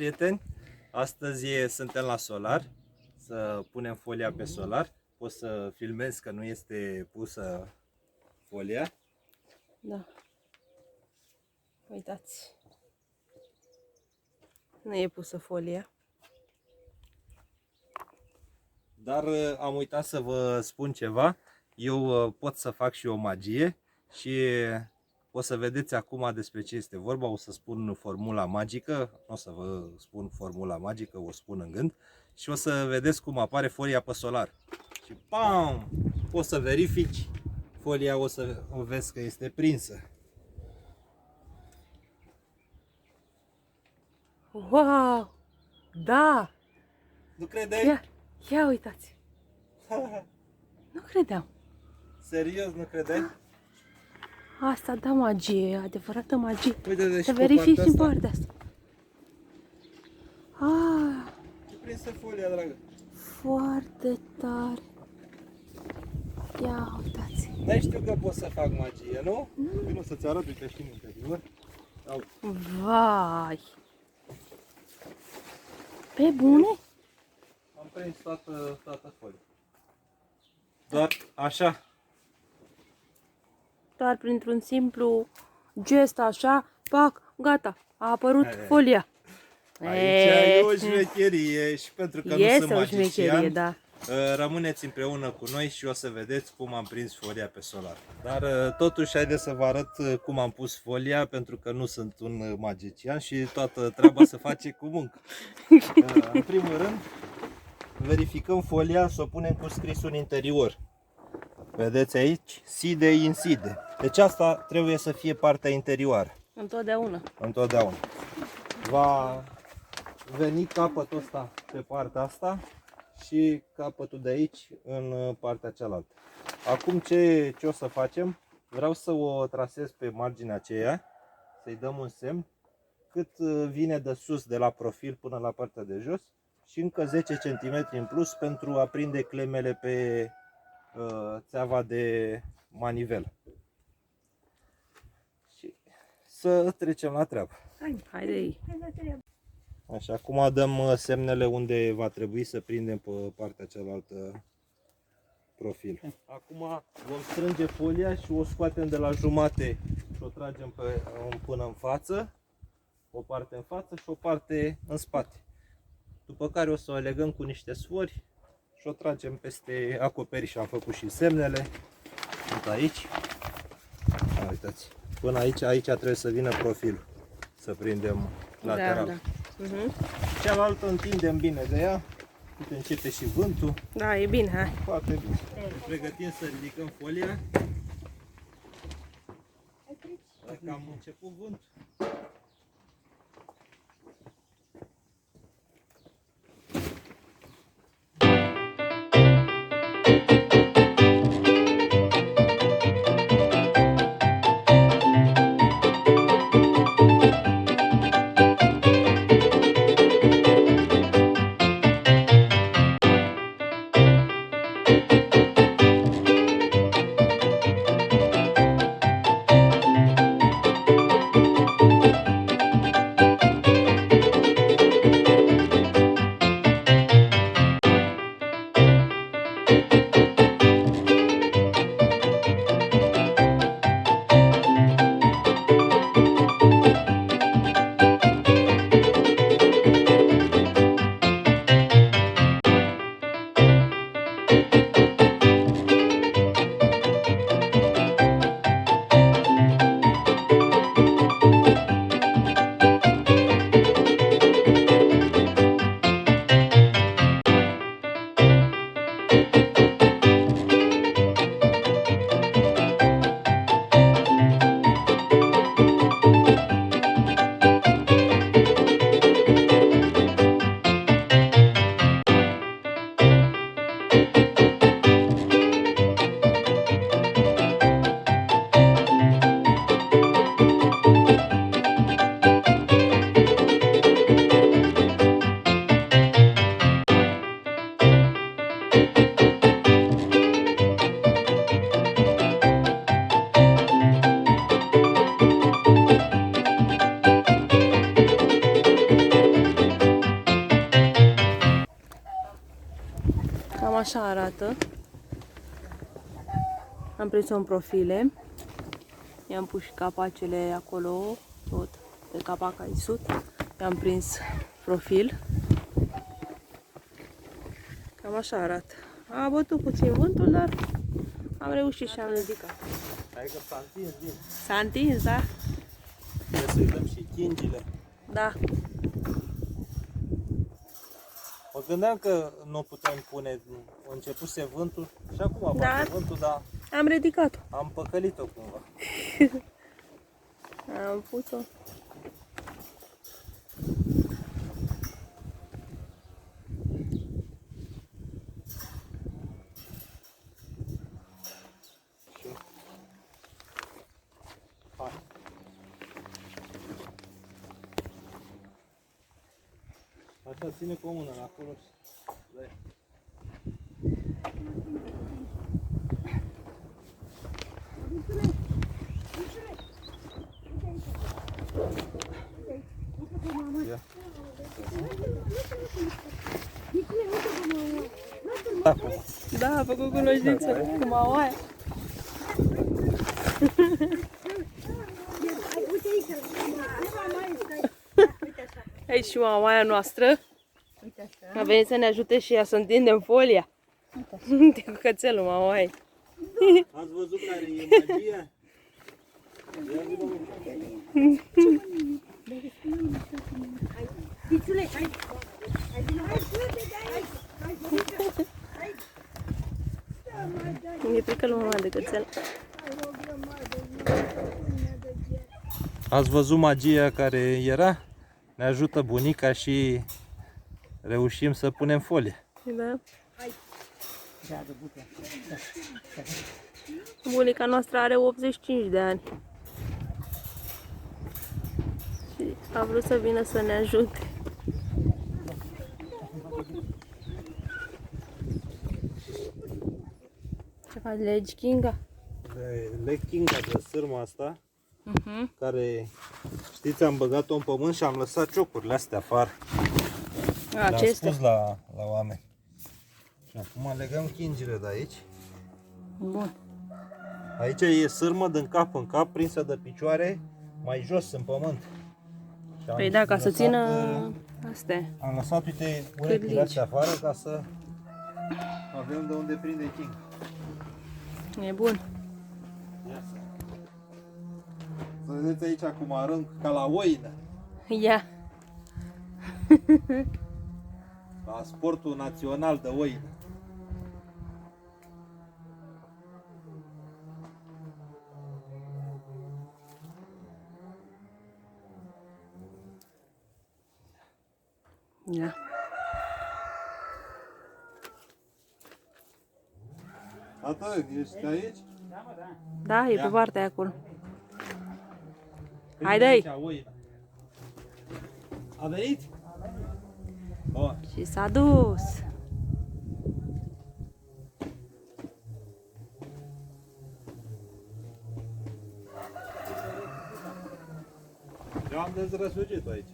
prieteni! Astăzi suntem la solar, să punem folia pe solar. Pot să filmez că nu este pusă folia. Da. Uitați. Nu e pusă folia. Dar am uitat să vă spun ceva. Eu pot să fac și o magie și o să vedeți acum despre ce este vorba. O să spun formula magică, nu o să vă spun formula magică, o spun în gând. Și o să vedeți cum apare folia pe solar. Și pam! Poți să verifici, folia o să vezi că este prinsă. Wow! Da! Nu credeai? Ia uitați! Nu credeam. Serios, nu credeai? Asta da magie, adevărată magie. Uite, Să verifici din partea asta. Ah, Ce prinsă folia, dragă? foarte tare. Ia uitați. N-ai știu că pot să fac magie, nu? Vino să-ți arăt, uite și în interior. Vai! Pe bune? Am prins toată folia. Doar așa. Doar printr-un simplu gest așa, pac, gata, a apărut folia. Aici e o șmecherie și pentru că nu sunt magician, da. rămâneți împreună cu noi și o să vedeți cum am prins folia pe solar. Dar totuși haideți să vă arăt cum am pus folia, pentru că nu sunt un magician și toată treaba se face cu muncă. În primul rând, verificăm folia, să o punem cu scrisul în interior. Vedeți aici? Side inside. Deci asta trebuie să fie partea interioară. Întotdeauna. Întotdeauna. Va veni capătul ăsta pe partea asta și capătul de aici în partea cealaltă. Acum ce o să facem? Vreau să o trasez pe marginea aceea, să-i dăm un semn cât vine de sus de la profil până la partea de jos și încă 10 cm în plus pentru a prinde clemele pe țeava de manivelă. Și să trecem la treabă. Haide. Așa, acum dăm semnele unde va trebui să prindem pe partea cealaltă profil. Acum vom strânge folia și o scoatem de la jumate și o tragem până în față, o parte în față și o parte în spate. După care o să o legăm cu niște sfori și o tragem peste acoperiș. Am făcut și semnele. Sunt aici. Uitați. Până aici trebuie să vină profilul. Să prindem lateral. Da. Cealaltă întindem bine de ea. Uite, începe și vântul. Da, e bine, hai. Foarte bine. Pregătim să ridicăm folia. Dacă am început vântul. așa arată. Am prins-o în profile. I-am pus și capacele acolo, tot pe capac aici sus. I-am prins profil. Cam așa arată. A bătut puțin vântul, dar am reușit și am ridicat. Hai că s-a întins bine. S-a întins, da? Trebuie să-i dăm și chingile. Da. Mă gândeam că nu putem pune, începuse vântul și acum Da. bate vântul, dar Am ridicat-o. am păcălit-o cumva. Am pus-o. Hai. Așa, ține cu o mână acolo și dai. Ia. Acum. Da, a făcut cunoștință cu mamaia. Aici și mamaia noastră. A venit să ne ajute și ea să întindem folia. De cu cățelul mamaia. Ați văzut care e magia? Mi-e frică lui mama de cățel. Ați văzut magia care era? Ne ajută bunica și reușim să punem folie. Da. Bunica noastră are 85 de ani. Și a vrut să vină să ne ajute. Ce faci, legi, Kinga? Leg Kinga de sârma asta, care, știți, am băgat-o în pământ și am lăsat ciocurile astea afară. Le-am Acestea. spus la oameni. Și acum legăm chingile de aici. Bun. Aici e sârmă din cap în cap, prinsă de picioare, mai jos în pământ. Și am Păi da, ca să lăsat, țină astea. am lăsat, uite, urechile Cârlici. astea afară ca să avem de unde prinde king. E bun. Ia să vedeți aici cum arunc ca la oină, Ia. la sportul național de oină. Ia. Tată, ești aici? Da, e Ia. pe partea aia acolo. Prinde Haide-i. aici oină. A venit? Bun. Și s-a dus. Eu am dezrăsucit aici.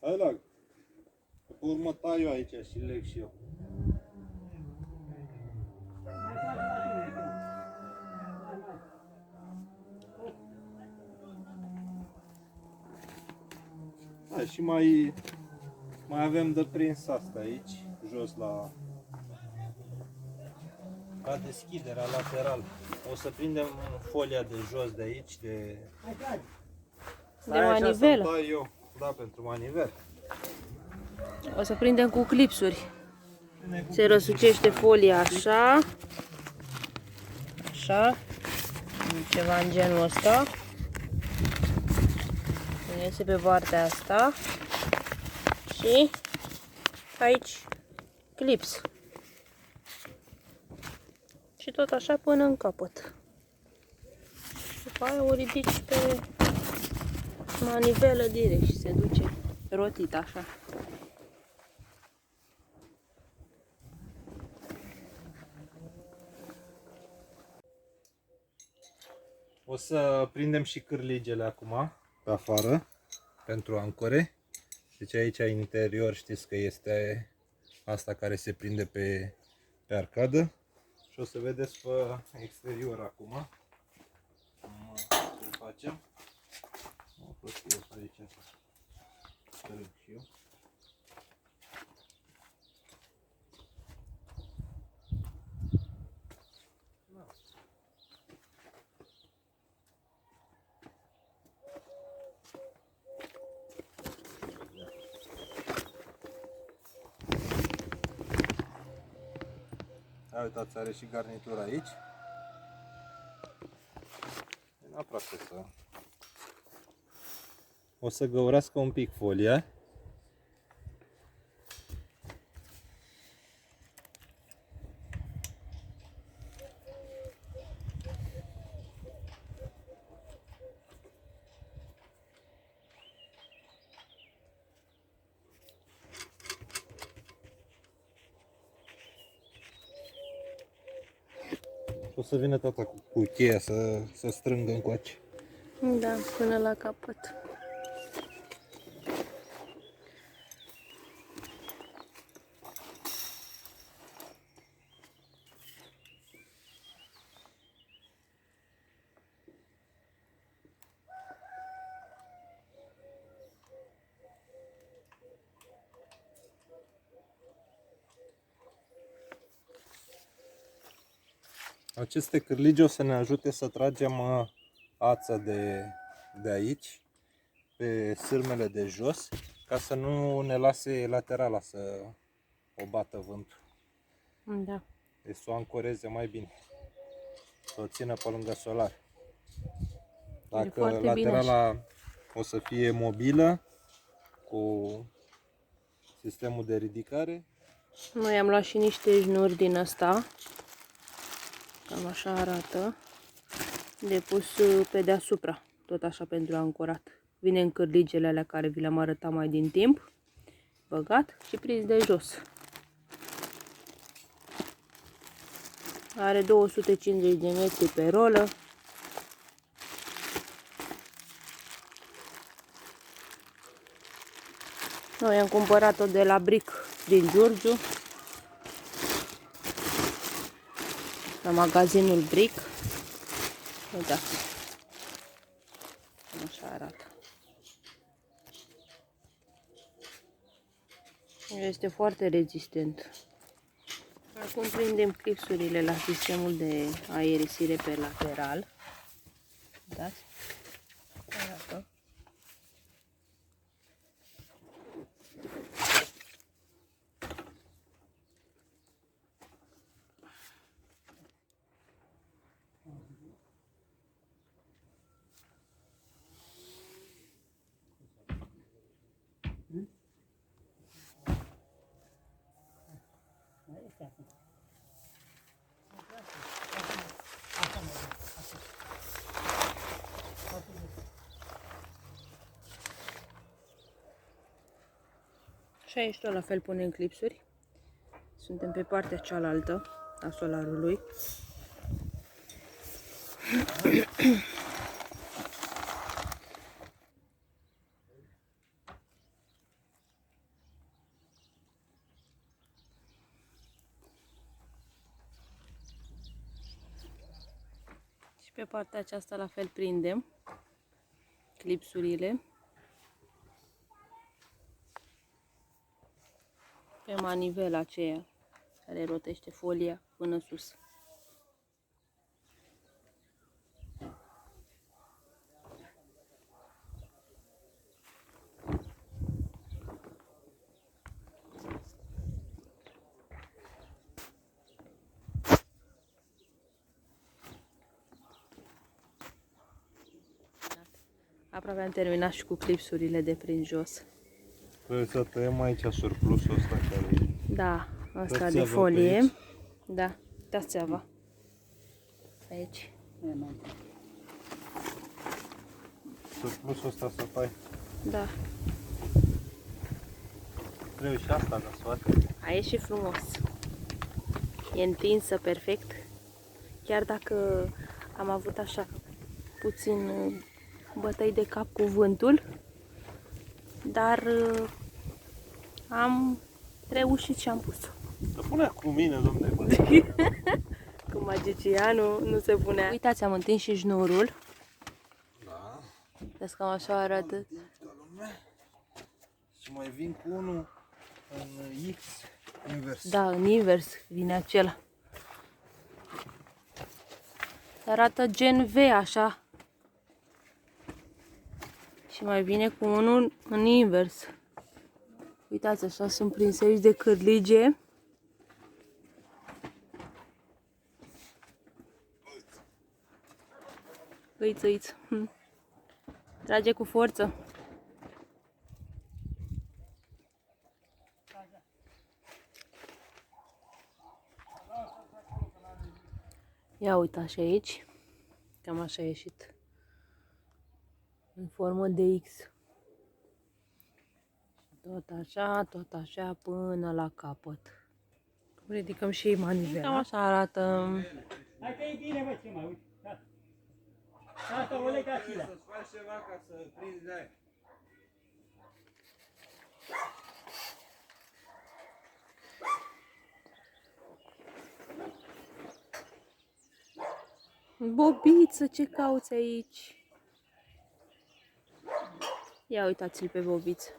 Hai la. Pe urmă tai eu aici și leg și eu. Hai, și mai avem de prins asta aici, jos la deschiderea laterală. O să prindem folia de jos de aici, de manivelă. Să tai eu, da, pentru manivelă. O să prindem cu clipsuri. Se răsucește folia așa. Așa. Ceva în genul ăsta. Iese pe partea asta. Și aici clips. Și tot așa până în capăt. După aia o ridici pe manivelă direct și se duce rotit așa. O să prindem și cârligele acum, pe afară, pentru ancore. Deci aici în interior știți că este asta care se prinde pe arcadă. Și o să vedeți pe exterior acum cum facem. Am fost eu aici să strâng și eu. Uitați, are și garnitura aici. Aproape să... O să găurească un pic folia. O să vină tata cu cheia să strângă încoace. Da, până la capăt. Aceste cârlige o să ne ajute să tragem ața de aici, pe sârmele de jos, ca să nu ne lase laterala să o bată vântul. Da. Deci să o ancoreze mai bine, să o țină pe lângă solar. Dacă laterala o să fie mobilă, cu sistemul de ridicare. Noi am luat și niște șnuri din asta. Cam așa arată. De pus pe deasupra, tot așa pentru ancorat. Vine în cârligele alea care vi le-am arătat mai din timp. Băgat și prins de jos. Are 250 de metri pe rolă. Noi am cumpărat-o de la Bric din Giurgiu. La magazinul Bric. Uitați. Așa arată. Este foarte rezistent. Acum prindem clipsurile la sistemul de aerisire pe lateral. Uitați. Arată. Și aici tot la fel punem clipsuri. Suntem pe partea cealaltă a solarului. Și pe partea aceasta la fel prindem clipsurile. Pe manivela aceea care rotește folia până sus. Aproape am terminat și cu clipsurile de prin jos. Trebuie să tăiem aici surplusul ăsta care e. Da, asta de folie. Da, dați țeava. Aici. Surplusul ăsta să tai. Da. Trebuie și asta de soate. A ieșit frumos. E întinsă perfect. Chiar dacă am avut așa puțin bătăi de cap cu vântul, dar Am reușit și am pus-o. Să punea cu mine, domne, bă. Cu magicianul nu se punea. Uitați, am întins și șnurul. Da. Vezi cam așa arată. Ca lumea. Și mai vin cu unul în X invers. Da, în invers vine acela. Arată gen V, așa. Și mai vine cu unul în invers. Uitați, așa sunt prinse aici de cârlige. Uiți. Trage cu forță. Ia uitați și aici. Cam așa a ieșit. În formă de X. Tot așa până la capăt. Ridicăm și manivela. Cam așa arată. Hai că e bine, bă, ce mai uite. Asta o leg acela. Să-ți faci ceva ca să prinzi de aia. Bobiță, ce cauți aici? Ia uitați-l pe Bobiță.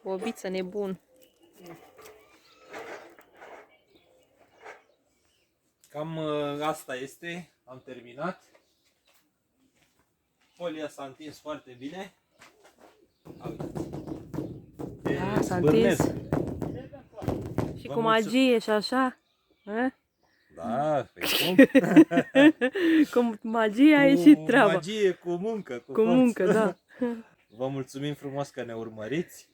Bobiță nebun. Cam asta este. Am terminat. Folia s-a întins foarte bine. Da, s-a întins. Și cu magie și așa. A? Da, pe cum? Cu magie a ieșit treaba. Cu magie, cu muncă. Cu muncă, da. Vă mulțumim frumos că ne urmăriți.